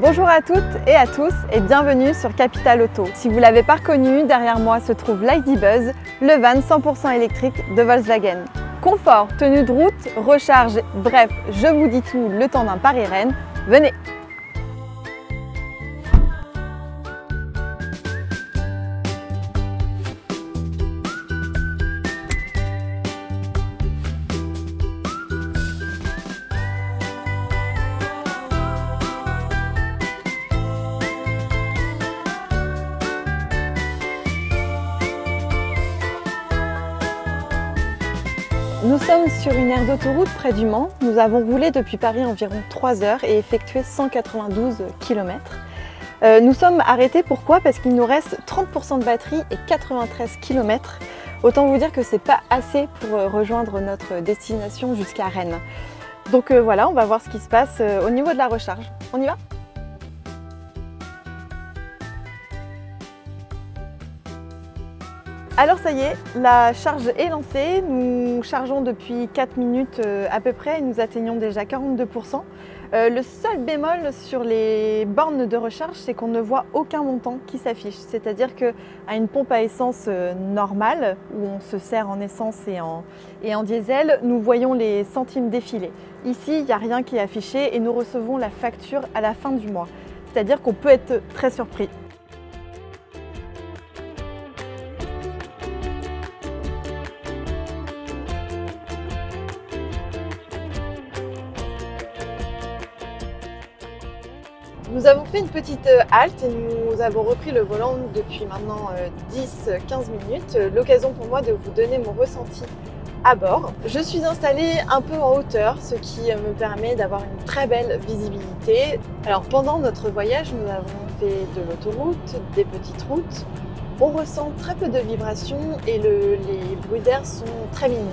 Bonjour à toutes et à tous et bienvenue sur Capital Auto. Si vous ne l'avez pas reconnu, derrière moi se trouve l'ID Buzz, le van 100% électrique de Volkswagen. Confort, tenue de route, recharge, bref, je vous dis tout le temps d'un Paris-Rennes. Venez! Nous sommes sur une aire d'autoroute près du Mans. Nous avons roulé depuis Paris environ 3 heures et effectué 192 km. Nous sommes arrêtés, pourquoi? Parce qu'il nous reste 30% de batterie et 93 km. Autant vous dire que c'est pas assez pour rejoindre notre destination jusqu'à Rennes. Donc voilà, on va voir ce qui se passe au niveau de la recharge. On y va? Alors ça y est, la charge est lancée, nous chargeons depuis 4 minutes à peu près et nous atteignons déjà 42%. Le seul bémol sur les bornes de recharge, c'est qu'on ne voit aucun montant qui s'affiche. C'est-à-dire qu'à une pompe à essence normale, où on se sert en essence et en diesel, nous voyons les centimes défiler. Ici, il n'y a rien qui est affiché et nous recevons la facture à la fin du mois. C'est-à-dire qu'on peut être très surpris. Nous avons fait une petite halte et nous avons repris le volant depuis maintenant 10-15 minutes. L'occasion pour moi de vous donner mon ressenti à bord. Je suis installée un peu en hauteur, ce qui me permet d'avoir une très belle visibilité. Alors pendant notre voyage, nous avons fait de l'autoroute, des petites routes. On ressent très peu de vibrations et les bruits d'air sont très minimes.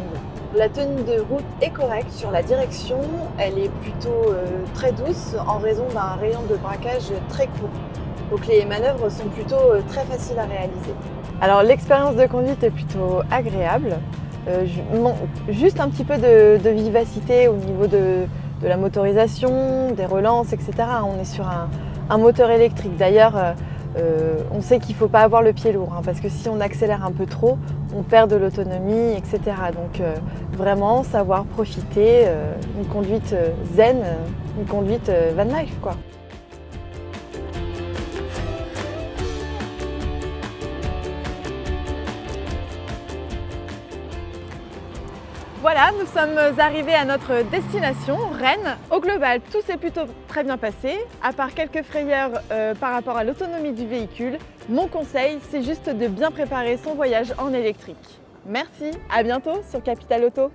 La tenue de route est correcte sur la direction, elle est plutôt très douce en raison d'un rayon de braquage très court. Donc les manœuvres sont plutôt très faciles à réaliser. Alors l'expérience de conduite est plutôt agréable, juste un petit peu de vivacité au niveau de la motorisation, des relances, etc. On est sur un moteur électrique. D'ailleurs, on sait qu'il ne faut pas avoir le pied lourd, parce que si on accélère un peu trop, on perd de l'autonomie, etc. Donc vraiment savoir profiter, une conduite zen, une conduite van life, quoi. Voilà, nous sommes arrivés à notre destination, Rennes. Au global, tout s'est plutôt très bien passé, à part quelques frayeurs par rapport à l'autonomie du véhicule. Mon conseil, c'est juste de bien préparer son voyage en électrique. Merci, à bientôt sur Capital Auto.